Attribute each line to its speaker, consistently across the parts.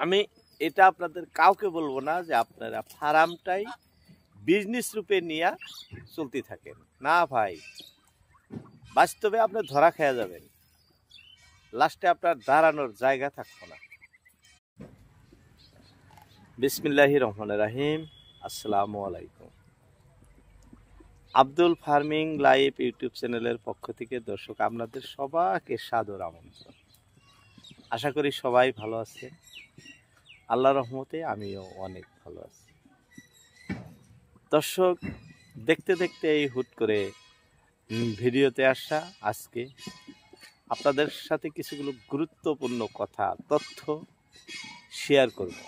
Speaker 1: আমি এটা আপনাদের কাউকে বলবো না যে আপনারা ফার্মটাই বিজনেস রূপে নিয়ে চলতে থাকেন। না ভাই, বাস্তবে আপনি ধরা খেয়ে যাবেন, লাস্টে আপনার দাঁড়ানোর জায়গা থাকবে না। বিসমিল্লাহির রহমানির রহিম। আসসালামু আলাইকুম। আব্দুল ফার্মিং লাইভ ইউটিউব চ্যানেলের পক্ষ থেকে দর্শক আপনাদের সবাইকে সাদর আমন্ত্রণ। আশা করি সবাই ভালো আছে, আল্লাহর রহমতে আমিও অনেক ভালো আছি। দর্শক, দেখতে দেখতে এই হুট করে ভিডিওতে আসা, আজকে আপনাদের সাথে কিছুগুলো গুরুত্বপূর্ণ কথা, তথ্য শেয়ার করব।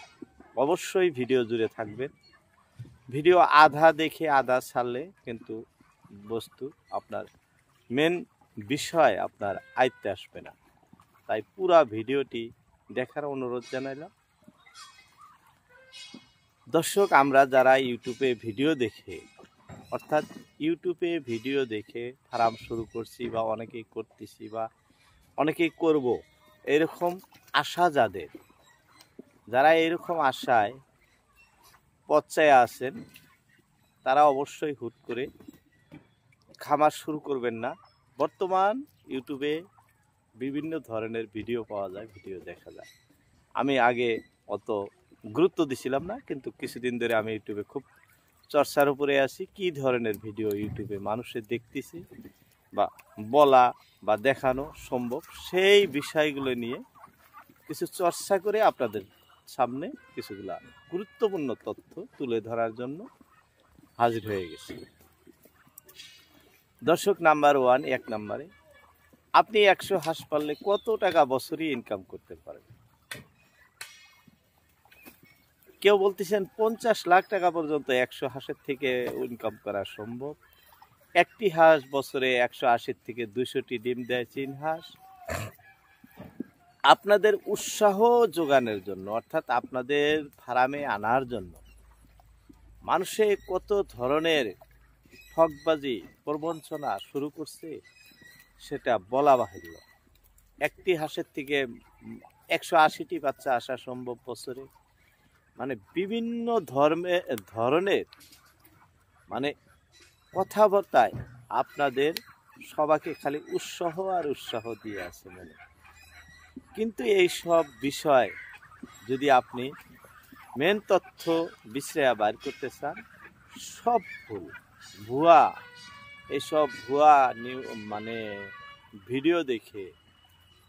Speaker 1: অবশ্যই ভিডিও জুড়ে থাকবেন। ভিডিও আধা দেখে আধা ছাড়লে কিন্তু বস্তু আপনার মেন বিষয় আপনার আয়ত্তে আসবে না। তাই পুরা ভিডিওটি দেখার অনুরোধ জানাইলাম। দর্শক, আমরা যারা ইউটিউবে ভিডিও দেখে, অর্থাৎ ইউটিউবে ভিডিও দেখে ফার্ম শুরু করছি বা অনেকেই করতেছি বা অনেকেই করব, এরকম আশা যারা এরকম আশায় পর্যায়ে আছেন, তারা অবশ্যই হুট করে খামার শুরু করবেন না। বর্তমান ইউটিউবে বিভিন্ন ধরনের ভিডিও পাওয়া যায়, ভিডিও দেখা যায়। আমি আগে অত গুরুত্ব দিছিলাম না, কিন্তু কিছুদিন ধরে আমি ইউটিউবে খুব চর্চার উপরে আছি। কি ধরনের ভিডিও ইউটিউবে মানুষের দেখতেছি বা বলা বা দেখানো সম্ভব, সেই বিষয়গুলো নিয়ে কিছু চর্চা করে আপনাদের সামনে কিছুগুলা গুরুত্বপূর্ণ তথ্য তুলে ধরার জন্য হাজির হয়ে গেছি। দর্শক, নাম্বার 1, 1 নম্বরে, আপনি 100 হাঁস পাললে কত টাকা বছরে ইনকাম করতে পারবেন? কেউ বলতেছেন 50 লাখ টাকা পর্যন্ত 100 হাঁসের থেকে ইনকাম করা সম্ভব। একটি হাঁস বছরে 180 থেকে 200টি ডিম দেয় চীন হাঁস। আপনাদের উৎসাহ যোগানোর জন্য, অর্থাৎ আপনাদের ফার্মে আনার জন্য মানুষে কত ধরনের ঠকবাজি প্রবঞ্চনা শুরু করছে সেটা বলা বাহুল্য। একটি হাঁসের থেকে 180টি বাচ্চা আসা সম্ভব বছরে। মানে বিভিন্ন ধরনের মানে কথাবার্তায় আপনাদের সবাইকে খালি উৎসাহ আর উৎসাহ দিয়ে আছে মনে। কিন্তু এই সব বিষয় যদি আপনি মেন তথ্য বিশ্লেষণ বাইর করতে চান, সব ভুয়া। এইসব ভুয়া মানে ভিডিও দেখে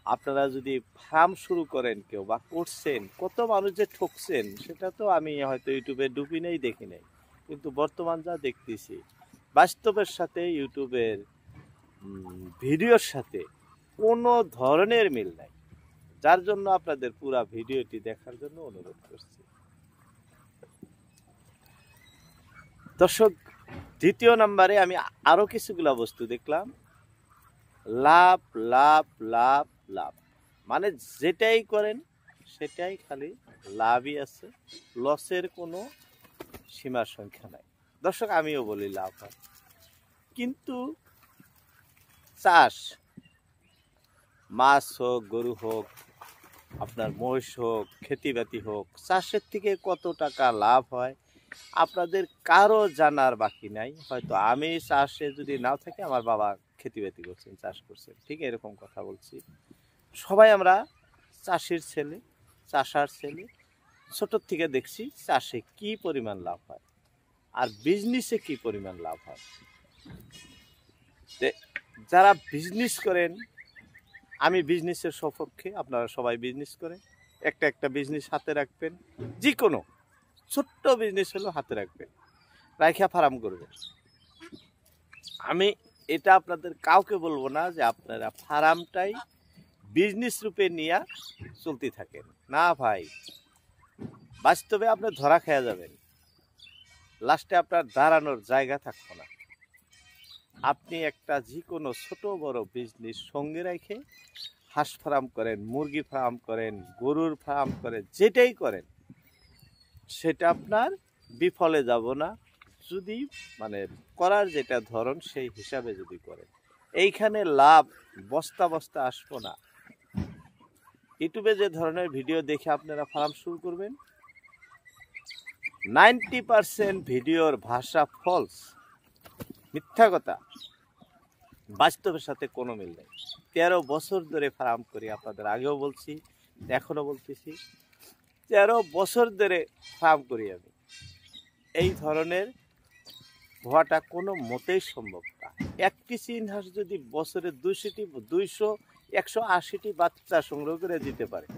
Speaker 1: আপনারা যদি ফার্ম শুরু করেন, কেউ বা করছেন, কত মানুষ যে ঠকছেন সেটা তো আমি হয়তো ইউটিউবে ডুবি নেই, দেখি নাই, কিন্তু বর্তমান যা দেখতেছি বাস্তবের সাথে ইউটিউবের ভিডিওর সাথে কোনো ধরনের মিল নাই। যার জন্য আপনাদের পুরা ভিডিওটি দেখার জন্য অনুরোধ করছি। দর্শক, দ্বিতীয় নম্বরে আমি আরো কিছুগুলা বস্তু দেখলাম। লাভ লাভ লাভ লাভ, মানে যেটাই করেন সেটাই খালি লাভই আছে, লসের কোনো সীমা সংখ্যা নাই। দর্শক, আমিও বলি লাভ হয়, কিন্তু চাষ, মাছ হোক, গরু হোক, আপনার মহিষ হোক, খেতিবাতি হোক, চাষের থেকে কত টাকা লাভ হয় আপনাদের কারো জানার বাকি নাই। হয়তো আমি চাষে যদি নাও থাকি, আমার বাবা খেতিবাতি করছেন, চাষ করছেন, ঠিক এরকম কথা বলছি। সবাই আমরা চাষির ছেলে, চাষার ছেলে, ছোটোর থেকে দেখছি চাষে কি পরিমাণ লাভ হয় আর বিজনেসে কি পরিমাণ লাভ হয়। যারা বিজনেস করেন, আমি বিজনেসের সপক্ষে, আপনারা সবাই বিজনেস করেন, একটা বিজনেস হাতে রাখবেন, যে কোনো ছোট্ট বিজনেস হলেও হাতে রাখবেন, রাইখা ফার্ম করবেন। আমি এটা আপনাদের কাউকে বলবো না যে আপনারা ফার্মটাই বিজনেস রূপে নিয়ে চলতে থাকেন। না ভাই, বাস্তবে আপনি ধরা খেয়ে যাবেন, লাস্টে আপনার দাঁড়ানোর জায়গা থাকবে না। আপনি একটা যে কোনো ছোট বড় বিজনেস সঙ্গে রেখে হাঁস ফার্ম করেন, মুরগি ফার্ম করেন, গরুর ফার্ম করেন, যেটাই করেন সেটা আপনার বিফলে যাব না, যদি মানে করার যেটা ধরন সেই হিসাবে যদি করেন। এইখানে লাভ বস্তা বস্তা আসবো না। ইউটিউবে যে ধরনের ভিডিও দেখে আপনারা ফার্ম শুরু করবেন, 90% ভিডিওর ভাষা ফলস, মিথ্যা কথা, বাস্তবের সাথে কোনো মিল নেই। 13 বছর ধরে ফার্ম করি, আপনাদের আগেও বলছি, এখনো বলতেছি, 13 বছর ধরে ফার্ম করি আমি। এই ধরনের হওয়াটা কোনো মতেই সম্ভব না। একটি চীন হাঁস যদি বছরে 180টি বাচ্চা সংগ্রহ করে দিতে পারে,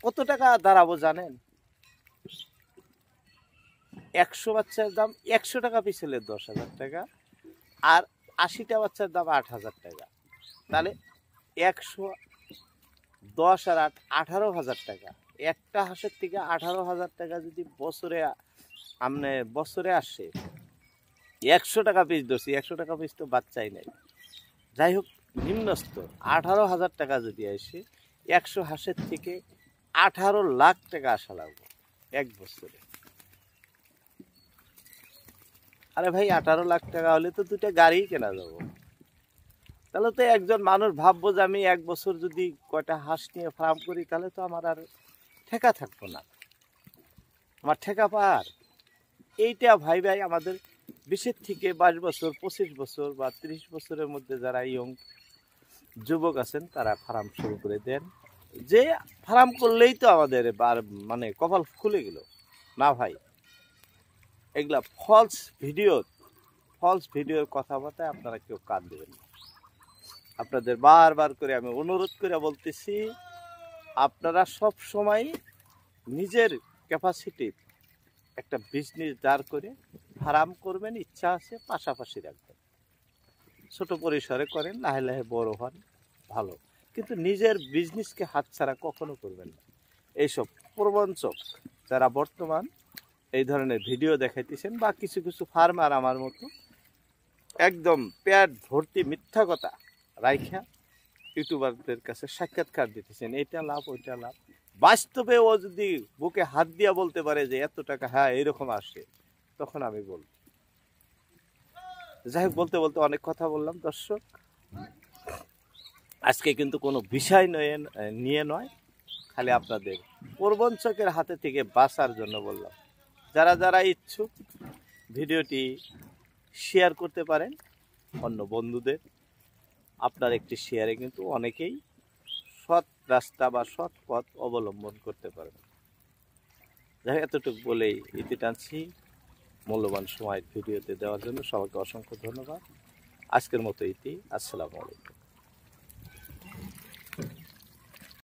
Speaker 1: কত টাকা দাঁড়াবো জানেন? 100 বাচ্চার দাম 100 টাকা পিস হলে 10,000 টাকা, আর 80টা বাচ্চার দাম 8,000 টাকা। তাহলে 110 আর 8 18,000 টাকা। একটা হাঁসের থেকে 18,000 টাকা যদি বছরে আসে, 100 টাকা পিস ধরছি, 100 টাকা পিস তো বাচ্চাই নেই। যাই হোক, নিম্নস্থ 18,000 টাকা যদি আসে, 100 হাঁসের থেকে 18 লাখ টাকা আসা লাগবে এক বছরে। আরে ভাই, 18 লাখ টাকা হলে তো 2টা গাড়ি কেনা যাবো। তাহলে তো একজন মানুষ ভাববো যে আমি এক বছর যদি কয়টা হাঁস নিয়ে ফার্ম করি, তাহলে তো আমার আর ঠেকা থাকবো না, আমার ঠেকা পার। এইটা ভাই আমাদের 20 থেকে 22 বছর, 25 বছর বা 30 বছরের মধ্যে যারা ইয়ং যুবক আছেন, তারা ফার্ম শুরু করে দেন। যে ফার্ম করলেই তো আমাদের মানে কপাল খুলে গেল না ভাই। এগুলা ফলস ভিডিওর কথাবার্তায় আপনারা কেউ কান দেবেন না। আপনাদের বারবার করে আমি অনুরোধ করে বলতেছি, আপনারা সব সময় নিজের ক্যাপাসিটির একটা বিজনেস দাঁড় করে ফার্ম করবেন, ইচ্ছা আছে পাশাপাশি রাখবেন। ছোট পরিসরে করেন, লাহে লাহে বড় হন, ভালো, কিন্তু নিজের বিজনেসকে হাতছাড়া কখনো করবেন না। এইসব প্রবঞ্চক যারা বর্তমান এই ধরনের ভিডিও দেখাইতেছেন, বা কিছু কিছু ফার্মার আমার মতো একদম পেট ভর্তি মিথ্যা কথা রাইখা ইউটিউবারদের কাছে সাক্ষাৎকার দিতেছেন, এটা লাভ ওইটা লাভ। বাস্তবে ও যদি বুকে হাত দিয়া বলতে পারে যে এত টাকা হ্যাঁ এরকম আসে, তখন আমি বলব। যাই হোক, বলতে বলতে অনেক কথা বললাম দর্শক। আজকে কিন্তু কোনো বিষয় নিয়ে নয়, খালি আপনাদের প্রবঞ্চকের হাতে থেকে বাঁচার জন্য বললাম। যারা যারা ইচ্ছুক ভিডিওটি শেয়ার করতে পারেন অন্য বন্ধুদের। আপনার একটি শেয়ারে কিন্তু অনেকেই সৎ রাস্তা বা সৎ পথ অবলম্বন করতে পারবেন। যাই হোক, এতটুকু বলেই ইতি টানছি। মূল্যবান সময় ভিডিওতে দেওয়ার জন্য সবাইকে অসংখ্য ধন্যবাদ। আজকের মতো ইতি। আসসালামু আলাইকুম।